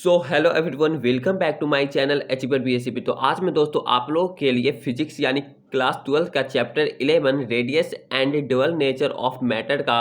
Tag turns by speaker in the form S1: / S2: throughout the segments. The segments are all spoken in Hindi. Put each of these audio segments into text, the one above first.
S1: So hello everyone, welcome back to my channel achiever BSCP. तो आज मैं दोस्तों आप लोगों के लिए फिजिक्स यानी क्लास 12 का chapter 11 radius and dual nature of matter का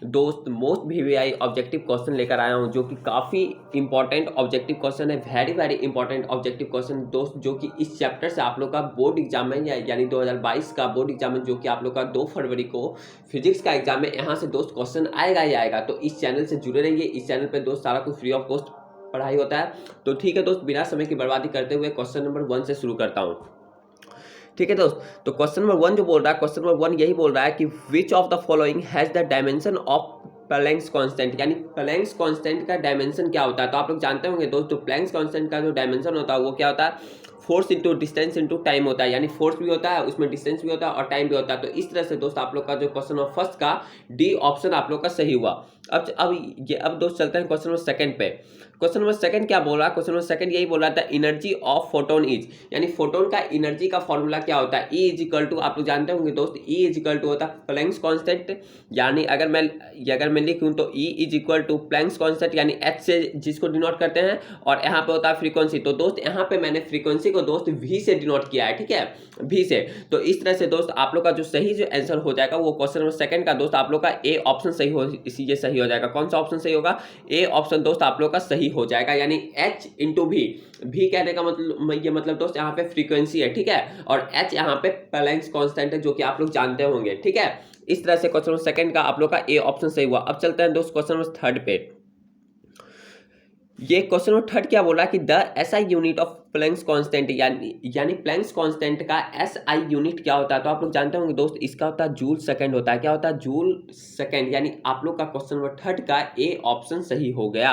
S1: दोस्त मोस्ट वीवीआई ऑब्जेक्टिव क्वेश्चन लेकर आया हूं, जो कि काफ़ी इंपॉर्टेंट ऑब्जेक्टिव क्वेश्चन है। Very very important objective question दोस्त, जो कि इस चैप्टर से आप लोग का बोर्ड एग्जाम में यानी 2022 का बोर्ड एग्जाम में, जो कि आप लोग का 2 फरवरी को फिजिक्स का एग्जाम में यहाँ से दोस्त क्वेश्चन आएगा ही आएगा। तो इस चैनल से जुड़े रहिए। इस चैनल पर दोस्त सारा कुछ फ्री ऑफ कॉस्ट पढ़ाई होता है। तो ठीक है दोस्त, बिना समय की बर्बादी करते हुए क्वेश्चन नंबर 1 से शुरू करता हूँ। ठीक है दोस्त, तो क्वेश्चन नंबर 1 जो बोल रहा है, क्वेश्चन नंबर 1 यही बोल रहा है कि which of the following has the dimension of Planck's constant, यानी प्लैंक्स कांस्टेंट का डायमेंशन क्या होता है। तो आप लोग जानते होंगे दोस्त, जो प्लैंक्स कांस्टेंट का जो डायमेंशन होता है वो क्या होता है, force into distance into time होता है। यानी फोर्स भी होता है, उसमें डिस्टेंस भी होता है और टाइम भी होता है। तो इस तरह से दोस्त आप लोग का जो क्वेश्चन नंबर फर्स्ट का डी ऑप्शन आप लोग का सही हुआ। अब दोस्त चलते हैं क्वेश्चन नंबर सेकंड पे। क्वेश्चन नंबर सेकंड क्या बोल रहा है, क्वेश्चन नंबर सेकंड यही बोल रहा था एनर्जी ऑफ फोटोन इज, यानी फोटोन का एनर्जी का फॉर्मूला क्या होता है। E इज इक्वल टू, आप लोग जानते होंगे दोस्त, E इज इक्वल टू होता है प्लैंक्स कांस्टेंट। यानी अगर मैं लिखूं तो E is equal to Planck's constant, यानी H से जिसको डिनोट करते हैं, और यहाँ पे होता है फ्रीक्वेंसी। तो दोस्त यहाँ पे मैंने फ्रीक्वेंसी को दोस्त V से डिनोट किया है, ठीक है, V से। तो इस तरह से दोस्त आप लोग का जो सही जो आंसर हो जाएगा वो क्वेश्चन नंबर सेकंड का दोस्त आप लोग का ए ऑप्शन सही हो, ये सही हो जाएगा। कौन सा ऑप्शन सही होगा, ए ऑप्शन दोस्त आप लोग का सही हो जाएगा। यानी H इंटू भी कहने का मतलब दोस्त यहाँ पे फ्रीक्वेंसी है, ठीक है, और H यहाँ पे प्लैंक्स कांस्टेंट है, जो कि आप लोग जानते होंगे, ठीक है। इस तरह से क्वेश्चन नंबर सेकंड का आप लोग का ए ऑप्शन सही हुआ। अब चलते हैं दोस्त क्वेश्चन नंबर थर्ड पे। ये क्वेश्चन नंबर थर्ड क्या बोल रहा है कि the SI unit of Planck's constant, यानी प्लैंक्स कांस्टेंट का एसआई यूनिट क्या होता है। तो आप लोग जानते होंगे दोस्त, इसका होता है जूल सेकंड होता है। क्या होता है, जूल सेकंड। यानी आप लोग का क्वेश्चन नंबर थर्ड का ए ऑप्शन सही हो गया।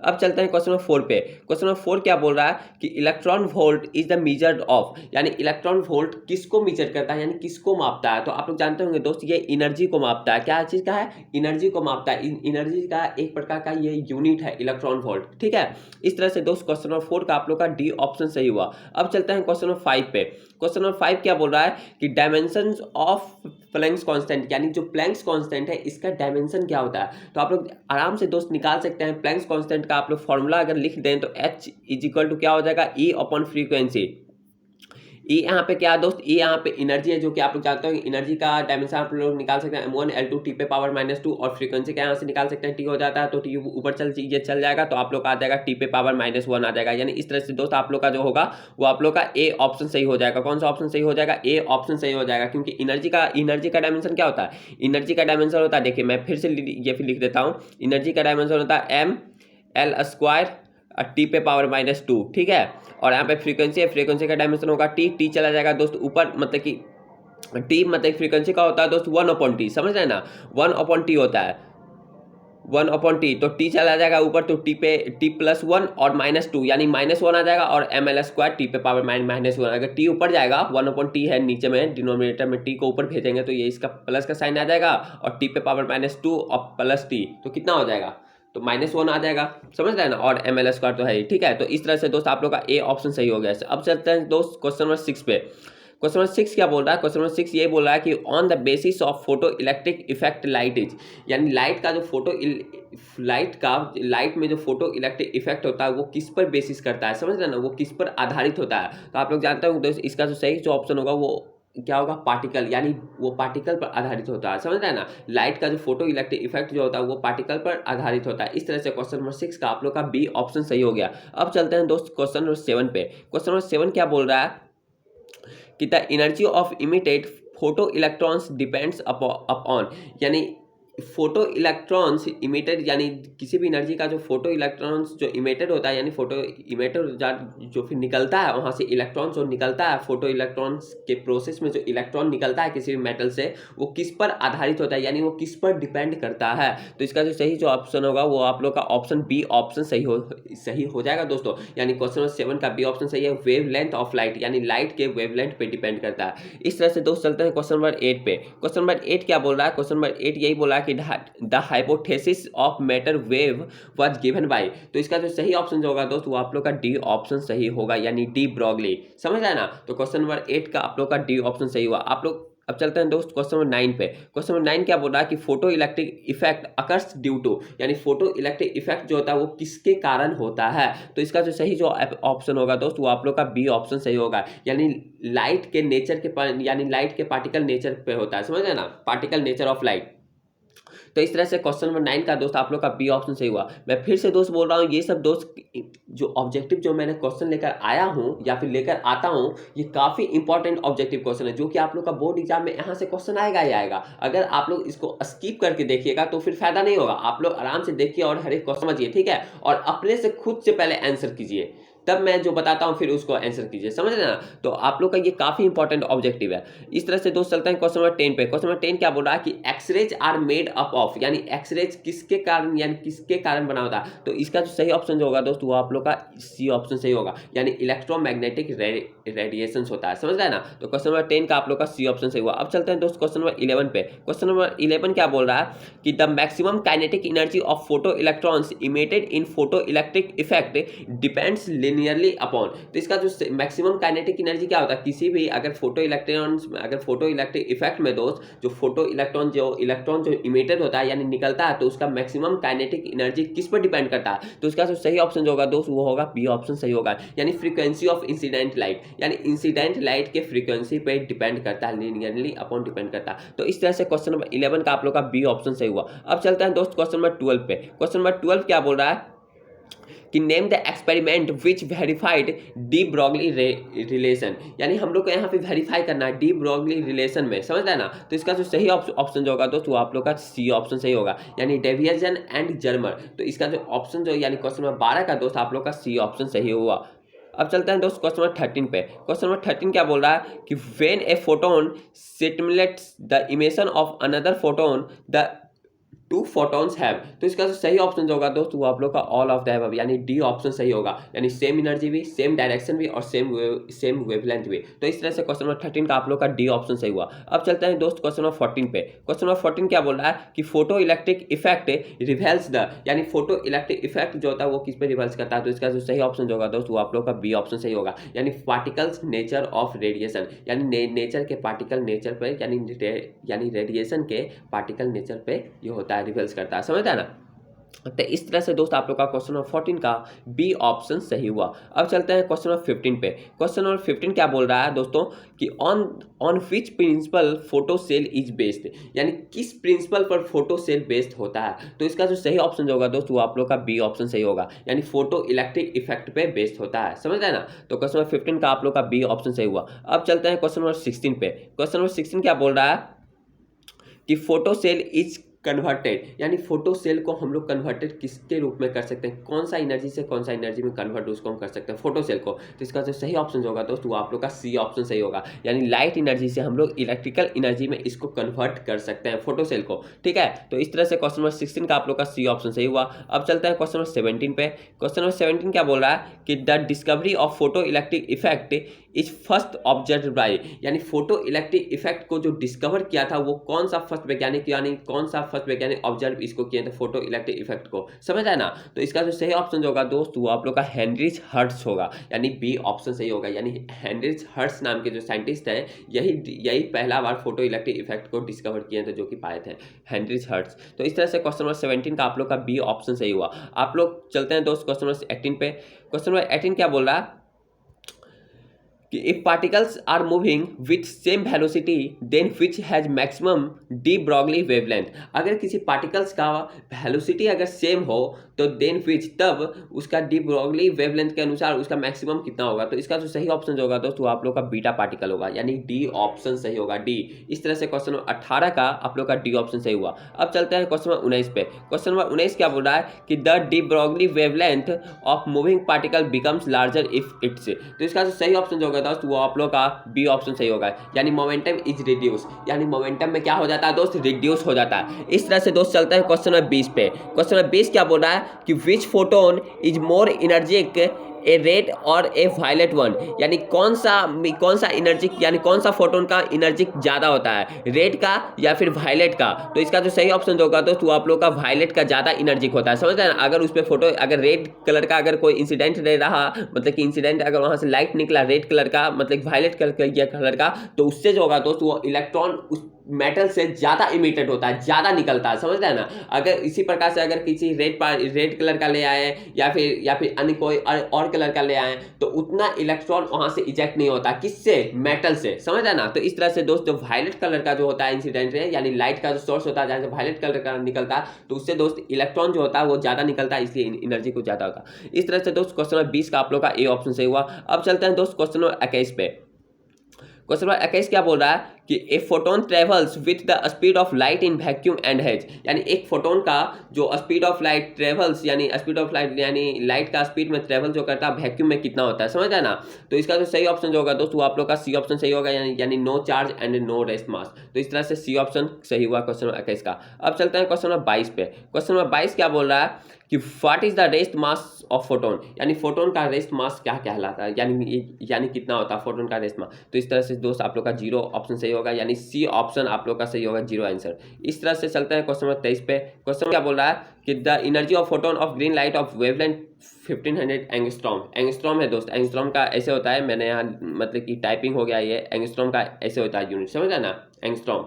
S1: अब चलते हैं क्वेश्चन नंबर 4 पे। क्वेश्चन नंबर 4 क्या बोल रहा है कि electron volt is the measured of, यानी इलेक्ट्रॉन वोल्ट किसको मेजर करता है, यानी किसको मापता है। तो आप लोग जानते होंगे दोस्त, ये एनर्जी को मापता है। क्या चीज का है, एनर्जी को मापता है। एनर्जी का एक प्रकार का ये यूनिट है इलेक्ट्रॉन वोल्ट, ठीक है। इस तरह से दोस्त क्वेश्चन नंबर 4 का आप लोग का डी ऑप्शन सही हुआ। अब चलते हैं क्वेश्चन नंबर 5 पे। क्वेश्चन नंबर 5 क्या बोल रहा है कि डायमेंशंस ऑफ प्लैंक्स कांस्टेंट, यानी जो प्लैंक्स कांस्टेंट है इसका डायमेंशन क्या होता है। तो आप लोग आराम से दोस्त निकाल सकते हैं। प्लैंक्स कांस्टेंट का आप लोग फॉर्मूला अगर लिख दें तो H इज इक्वल टू क्या हो जाएगा, E अपॉन फ्रीक्वेंसी। E यहाँ पे क्या है दोस्त, E यहाँ पे एनर्जी है, जो कि आप लोग जानते हो एनर्जी का डायमेंशन आप लोग निकाल सकते हैं m1 L2 T पे पावर -2, और फ्रीक्वेंसी का यहाँ से निकाल सकते हैं T हो जाता है, तो T ऊपर चल जाएगा, तो आप लोग का आ जाएगा T पे पावर -1 आ जाएगा। यानी इस तरह से दोस्त आप लोग का जो होगा वो आप लोग का ए ऑप्शन सही हो जाएगा। कौन सा ऑप्शन सही हो जाएगा, ए ऑप्शन सही हो जाएगा, क्योंकि एनर्जी का डायमेंशन क्या होता है, एनर्जी का डायमेंशन होता है, देखिए मैं फिर से ये फिर लिख देता हूँ। एनर्जी का डायमेंशन होता है ml² T पे पावर -2, ठीक है, और यहाँ पे फ्रीक्वेंसी है, फ्रीक्वेंसी का डायमेंशन होगा T चला जाएगा दोस्त ऊपर, मतलब कि T मतलब फ्रीक्वेंसी का होता है दोस्त 1/T, समझ रहे हैं ना, 1/T होता है, 1/T। तो T चला जाएगा ऊपर, तो T पे T+1 और -2, यानी -1 आ जाएगा, और ml² T पे पावर -1। अगर T ऊपर जाएगा, 1/T है नीचे में, डिनोमिनेटर में T को ऊपर भेजेंगे तो ये इसका प्लस का साइन आ जाएगा, और T पे पावर -2 और प्लस T, तो कितना हो जाएगा, तो -1 आ जाएगा, समझ रहे हैं ना, और ml² तो है ही, ठीक है। तो इस तरह से दोस्त आप लोग का ए ऑप्शन सही हो गया। अब चलते हैं दोस्त क्वेश्चन नंबर 6 पे। क्वेश्चन नंबर 6 क्या बोल रहा है, क्वेश्चन नंबर 6 ये बोल रहा है कि on the basis of photo electric effect light is, यानी लाइट में जो फोटो इलेक्ट्रिक इफेक्ट होता है वो किस पर बेसिस करता है, समझ रहे हैं ना, वो किस पर आधारित होता है। तो आप लोग जानते हो दोस्त, इसका जो सही जो ऑप्शन होगा वो क्या होगा, पार्टिकल, यानी वो पार्टिकल पर आधारित होता है, समझ रहे हैं ना। लाइट का जो फोटो इलेक्ट्रिक इफेक्ट जो होता है वो पार्टिकल पर आधारित होता है। इस तरह से क्वेश्चन नंबर 6 का आप लोग का बी ऑप्शन सही हो गया। अब चलते हैं दोस्त क्वेश्चन नंबर 7 पे। क्वेश्चन नंबर 7 क्या बोल रहा है कि the energy of emitted photo electrons depends upon, यानी फोटो इलेक्ट्रॉन्स इमिटेड, यानी किसी भी एनर्जी का जो फोटो इलेक्ट्रॉन्स जो इमिटेड होता है, यानी फोटो इमिटेड जो फिर निकलता है वहाँ से इलेक्ट्रॉन जो निकलता है, फोटो इलेक्ट्रॉन्स के प्रोसेस में जो इलेक्ट्रॉन निकलता है किसी भी मेटल से, वो किस पर आधारित होता है, यानी वो किस पर डिपेंड करता है। तो इसका जो सही जो ऑप्शन होगा वो आप लोग का ऑप्शन बी ऑप्शन सही हो जाएगा दोस्तों। यानी क्वेश्चन नंबर 7 का बी ऑप्शन सही है, वेव लेंथ ऑफ लाइट, यानी लाइट के वेव लेंथ पे डिपेंड करता है। इस तरह से दोस्त चलते हैं क्वेश्चन नंबर 8 पे। क्वेश्चन नंबर 8 क्या बोल रहा है, क्वेश्चन नंबर 8 यही बोल रहा है कि the hypothesis of matter wave was given by, तो इसका जो सही ऑप्शन जो होगा दोस्त वो आप लोग का डी ऑप्शन सही होगा, यानी डी ब्रॉगली, समझ रहे हैं ना। तो क्वेश्चन नंबर 8 का आप लोग का डी ऑप्शन सही हुआ। आप लोग अब चलते हैं दोस्त क्वेश्चन नंबर 9 पे। क्वेश्चन नंबर 9 क्या बोल रहा है कि photo electric effect occurs due to, यानी फोटो इलेक्ट्रिक इफेक्ट जो होता है वो किसके कारण होता है। तो इसका जो सही जो ऑप्शन होगा दोस्त वो आप लोग का बी ऑप्शन सही होगा, यानी लाइट के नेचर के यानी लाइट के पार्टिकल नेचर पे होता है, समझ रहे ना, पार्टिकल नेचर ऑफ लाइट। तो इस तरह से क्वेश्चन नंबर 9 का दोस्त आप लोग का बी ऑप्शन सही हुआ। मैं फिर से दोस्त बोल रहा हूँ, ये सब दोस्त जो ऑब्जेक्टिव जो मैंने क्वेश्चन लेकर आया हूँ या फिर लेकर आता हूँ, ये काफ़ी इंपॉर्टेंट ऑब्जेक्टिव क्वेश्चन है जो कि आप लोग का बोर्ड एग्जाम में यहाँ से क्वेश्चन आएगा ही आएगा। अगर आप लोग इसको स्किप करके देखिएगा तो फिर फायदा नहीं होगा। आप लोग आराम से देखिए और हर एक क्वेश्चन समझिए, ठीक है, और अपने से खुद से पहले आंसर कीजिए, तब मैं जो बताता हूँ फिर उसको आंसर कीजिए, समझ रहे ना। तो आप लोग का ये काफी इंपॉर्टेंट ऑब्जेक्टिव है। इस तरह से दोस्त चलते हैं क्वेश्चन नंबर 10 पे। क्वेश्चन नंबर 10 क्या बोल रहा है कि X rays are made up of, यानी एक्सरेज किसके कारण यानी किसके कारण बना होता है। तो इसका जो सही ऑप्शन जो होगा दोस्त वो आप लोग का सी ऑप्शन सही होगा, यानी इलेक्ट्रोमैग्नेटिक रेडिएशन होता है, समझ रहे ना। तो क्वेश्चन नंबर 10 का आप लोग का सी ऑप्शन सही हुआ। अब चलते हैं दोस्त क्वेश्चन नंबर 11 पे। क्वेश्चन नंबर 11 क्या बोल रहा है कि the maximum kinetic energy of photo electrons emitted in photo electric effect depends linearly upon. तो इसका जो मैक्सिमम काइनेटिक एनर्जी क्या होता है, किसी भी अगर फोटो इलेक्ट्रिक इफेक्ट में दोस्त जो फोटो इलेक्ट्रॉन जो इमिटेड होता है यानी निकलता है, तो उसका मैक्सिमम काइनेटिक एनर्जी किस पर डिपेंड करता है। तो इसका जो सही ऑप्शन जो होगा दोस्त वो होगा बी ऑप्शन सही होगा, यानी फ्रीक्वेंसी ऑफ इंसिडेंट लाइट, यानी इंसिडेंट लाइट के फ्रीक्वेंसी पे डिपेंड करता है, लिनियरली अपॉन डिपेंड करता है। तो इस तरह से क्वेश्चन नंबर 11 का आप लोग का बी ऑप्शन सही हुआ। अब चलते हैं दोस्त क्वेश्चन नंबर 12 पे। क्वेश्चन नंबर 12 क्या बोल रहा है कि name the experiment which verified de Broglie relation, यानी हम लोग को यहाँ पे वेरीफाई करना है डी ब्रॉगली रिलेशन में, समझ रहे ना। तो इसका जो सही ऑप्शन जो होगा दोस्त वो आप लोग का सी ऑप्शन सही होगा, यानी डेविएशन एंड जर्मर। तो इसका जो ऑप्शन जो यानी क्वेश्चन नंबर 12 का दोस्त आप लोग का सी ऑप्शन सही हुआ। अब चलते हैं दोस्त क्वेश्चन नंबर 13 पे। क्वेश्चन नंबर 13 क्या बोल रहा है कि when a photon stimulates the emission of another photon the two photons have. तो इसका जो सही ऑप्शन जो होगा दोस्त वो आप लोग का ऑल ऑफ द अबव, यानी डी ऑप्शन सही होगा, यानी सेम एनर्जी भी, सेम डायरेक्शन भी और सेम वेवलेंथ भी। तो इस तरह से क्वेश्चन नंबर 13 का आप लोग का डी ऑप्शन सही हुआ। अब चलते हैं दोस्त क्वेश्चन नंबर 14 पे। क्वेश्चन नंबर 14 क्या बोल रहा है कि photo electric effect reveals the, यानी फोटो इलेक्ट्रिक इफेक्ट जो होता है वो किस पे रिवेल्स करता है। तो इसका जो सही ऑप्शन जो होगा दोस्त वो आप लोग का बी ऑप्शन सही होगा, यानी पार्टिकल्स नेचर ऑफ रेडिएशन, यानी नेचर के पार्टिकल नेचर पे, यानी रेडिएशन के पार्टिकल नेचर पे ये होता है, रिवेल्स करता है, समझ है ना। तो इस तरह से दोस्त आप लोग का क्वेश्चन नंबर 14 का बी ऑप्शन सही हुआ। अब चलते हैं क्वेश्चन नंबर 15 पे। क्वेश्चन नंबर 15 क्या बोल रहा है दोस्तों कि on which principle photo cell is based, यानी किस प्रिंसिपल पर फोटो सेल बेस्ड होता है। तो इसका जो सही ऑप्शन जो होगा दोस्त वो आप लोग का बी ऑप्शन सही होगा, यानी फोटो इलेक्ट्रिक इफेक्ट पे बेस्ड होता है, समझ रहे ना। तो क्वेश्चन नंबर 15 का आप लोग का बी ऑप्शन सही हुआ। अब चलते हैं क्वेश्चन नंबर 16 पे। क्वेश्चन नंबर 16 क्या बोल रहा है कि फोटो सेल इज कन्वर्टेड, यानी फोटो सेल को हम लोग कन्वर्टेड किसके रूप में कर सकते हैं, कौन सा एनर्जी से कौन सा एनर्जी में कन्वर्ट उसको हम कर सकते हैं फोटो सेल को। तो इसका जो सही ऑप्शन होगा दोस्त वो आप लोग का सी ऑप्शन सही होगा, यानी लाइट एनर्जी से हम लोग इलेक्ट्रिकल एनर्जी में इसको कन्वर्ट कर सकते हैं फोटो सेल को, ठीक है। तो इस तरह से क्वेश्चन नंबर 16 का आप लोग का सी ऑप्शन सही हुआ। अब चलते हैं क्वेश्चन नंबर 17 पे। क्वेश्चन नंबर 17 क्या बोल रहा है कि the discovery of photo electric effect is first observe by, यानी फोटो इलेक्ट्रिक इफेक्ट को जो डिस्कवर किया था वो कौन सा फर्स्ट वैज्ञानिक, यानी कौन सा फर्स्ट वैज्ञानिक ऑब्जर्व इसको किए थे फोटो इलेक्ट्रिक इफेक्ट को, समझ आए ना। तो इसका जो सही ऑप्शन जो होगा दोस्त वो आप लोग का हेनरिच हर्ट्ज होगा, यानी बी ऑप्शन सही होगा, यानी हेनरिच हर्ट्ज नाम के जो साइंटिस्ट हैं यही पहला बार फोटो इलेक्ट्रिक इफेक्ट को डिस्कवर किए थे, जो कि पाए थे हेनरिच हर्ट्ज। तो इस तरह से क्वेश्चन नंबर 17 का आप लोग का बी ऑप्शन सही हुआ। आप लोग चलते हैं दोस्त क्वेश्चन नंबर 18 पे। क्वेश्चन नंबर 18 क्या बोल रहा है कि if particles are moving with same velocity then which has maximum de Broglie wavelength, अगर किसी पार्टिकल्स का वेलोसिटी अगर सेम हो तो देन which तब उसका डी ब्रॉगली वेवलेंथ के अनुसार उसका मैक्सिमम कितना होगा। तो इसका जो सही ऑप्शन जो होगा दोस्तों आप लोग का बीटा पार्टिकल होगा, यानी डी ऑप्शन सही होगा, डी। इस तरह से क्वेश्चन नंबर 18 का आप लोग का डी ऑप्शन सही हुआ। अब चलते हैं क्वेश्चन नंबर 19 पे। क्वेश्चन नंबर 19 क्या बोल रहा है कि the de Broglie wavelength of moving particle becomes larger if it's. तो इसका जो सही ऑप्शन जो होगा दोस्त वो आप लोग का बी ऑप्शन सही होगा, यानी मोमेंटम इज रिड्यूस, यानी मोमेंटम में क्या हो जाता है दोस्त, रिड्यूस हो जाता है। इस तरह से दोस्त चलते हैं क्वेश्चन नंबर 20 पे। क्वेश्चन नंबर 20 क्या बोल रहा है कि which photon is more energetic a red और ए वायलेट वन, यानी कौन सा एनर्जी यानी कौन सा फोटोन का एनर्जी ज़्यादा होता है, रेड का या फिर वायलेट का। तो इसका जो सही ऑप्शन होगा दोस्त वो आप लोग का वायलेट का ज़्यादा एनर्जिक होता है, समझ रहे हैं ना। अगर उस पर फोटो अगर रेड कलर का अगर कोई इंसिडेंट नहीं रहा, मतलब कि इंसिडेंट अगर वहाँ से लाइट निकला रेड कलर का, मतलब वायलेट कलर का, तो उससे जो होगा दोस्त वो इलेक्ट्रॉन उस मेटल से ज़्यादा इमिटेड होता है, ज़्यादा निकलता है, समझ रहे हैं ना। अगर इसी प्रकार से अगर किसी रेड कलर का ले आए या फिर अन्य कोई और कलर का ले आए, तो उतना इलेक्ट्रॉन वहाँ से इजेक्ट नहीं होता, किससे, मेटल से, समझ रहे हैं ना। तो इस तरह से दोस्त जो वायलेट कलर का जो होता है इंसिडेंट है, यानी लाइट का जो सोर्स होता है जहाँ से वायलेट कलर का निकलता है, तो उससे दोस्त इलेक्ट्रॉन जो होता है वो ज़्यादा निकलता है, इसलिए एनर्जी को ज़्यादा होता है। इस तरह से दोस्त क्वेश्चन नंबर 20 का आप लोग का ए ऑप्शन सही हुआ। अब चलते हैं दोस्त क्वेश्चन नंबर 21 पे। क्वेश्चन नंबर 21 क्या बोल रहा है कि a photon travels with the speed of light in vacuum and hedge, यानी एक फोटोन का जो स्पीड ऑफ लाइट ट्रेवल्स, यानी स्पीड ऑफ लाइट यानी लाइट का स्पीड में ट्रेवल जो करता है वैक्यूम में कितना होता है, समझ रहे हैं ना। तो इसका जो सही ऑप्शन जो होगा दोस्तों आप लोग का सी ऑप्शन सही होगा, यानी no charge and no rest mass. तो इस तरह से सी ऑप्शन सही हुआ क्वेश्चन नंबर 21 का। अब चलते हैं क्वेश्चन नंबर 22 पे। क्वेश्चन नंबर 22 क्या बोल रहा है कि what is the rest mass of photon, यानी फोटोन का रेस्ट मास क्या कहलाता है, यानी कितना होता है फोटोन का रेस्ट मास। तो इस तरह से दोस्त आप लोग का जीरो ऑप्शन सही होगा, यानी सी ऑप्शन आप लोग का सही होगा, जीरो आंसर। इस तरह से चलते हैं क्वेश्चन नंबर 23 पे। क्वेश्चन क्या बोल रहा है कि the energy of photon of green light of wavelength 1500 angstrom. Angstrom है दोस्त, एंगस्ट्रॉम का ऐसे होता है, मैंने यहाँ मतलब कि टाइपिंग हो गया, ये एंगस्ट्रॉम का ऐसे होता है यूनिट, समझ रहे ना, एंगस्ट्रॉम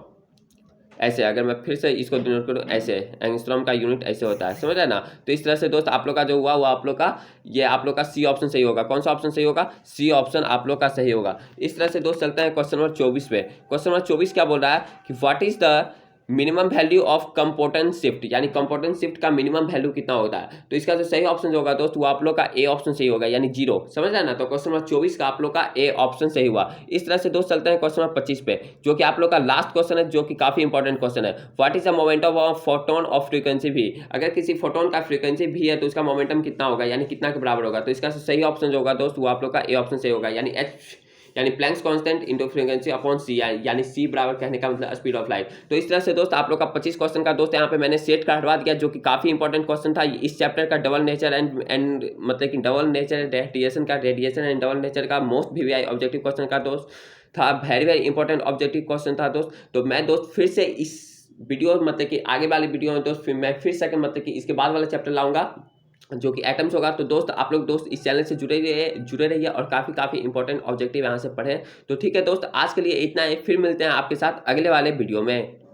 S1: ऐसे। अगर मैं फिर से इसको डिनोट करूँ ऐसे, एंगस्ट्रॉम का यूनिट ऐसे होता है, समझ रहे ना। तो इस तरह से दोस्त आप लोग का जो हुआ वो आप लोग का ये आप लोग का सी ऑप्शन सही होगा। कौन सा ऑप्शन सही होगा, सी ऑप्शन आप लोग का सही होगा। इस तरह से दोस्त चलते हैं क्वेश्चन नंबर 24 पे। क्वेश्चन नंबर 24 क्या बोल रहा है कि what is the minimum value of component shift, यानी कंपोनेंट शिफ्ट का मिनिमम वैल्यू कितना होता है। तो इसका जो सही ऑप्शन जो होगा दोस्त वो आप लोग का ए ऑप्शन सही होगा, यानी जीरो, समझ रहे हैं ना। तो क्वेश्चन नंबर 24 का आप लोग का ए ऑप्शन सही हुआ। इस तरह से दोस्त चलते हैं क्वेश्चन नंबर 25 पे, जो कि आप लोग का लास्ट क्वेश्चन है, जो कि काफी इंपॉर्टेंट क्वेश्चन है। What is the momentum of photon of frequency भी, अगर किसी फोटोन का फ्रीक्वेंसी भी है तो उसका मोमेंटम कितना होगा, यानी कितना के बराबर होगा। तो इसका सही ऑप्शन जो होगा दोस्त वो आप लोग का ए ऑप्शन सही होगा, यानी एच यानी Planck's constant into frequency upon C, यानी सी बराबर कहने का मतलब स्पीड ऑफ लाइट। तो इस तरह से दोस्त आप लोग का 25 क्वेश्चन का दोस्त यहाँ पे मैंने सेट करवा दिया, जो कि काफी इंपॉर्टेंट क्वेश्चन था। इस चैप्टर का डबल नेचर एंड मतलब कि double nature radiation and double nature का मोस्ट वीवीआई ऑब्जेक्टिव क्वेश्चन का दोस्त था, वेरी इंपॉर्टेंट ऑब्जेक्टिव क्वेश्चन था दोस्त। तो मैं दोस्त फिर से इस वीडियो मतलब कि आगे वाले वीडियो में दोस्त मैं फिर से मतलब कि इसके बाद वाला चैप्टर लाऊंगा जो कि एटम्स होगा। तो दोस्त आप लोग दोस्त इस चैनल से जुड़े रहिए और काफ़ी इंपॉर्टेंट ऑब्जेक्टिव यहाँ से पढ़ें। तो ठीक है दोस्त, आज के लिए इतना ही, फिर मिलते हैं आपके साथ अगले वाले वीडियो में।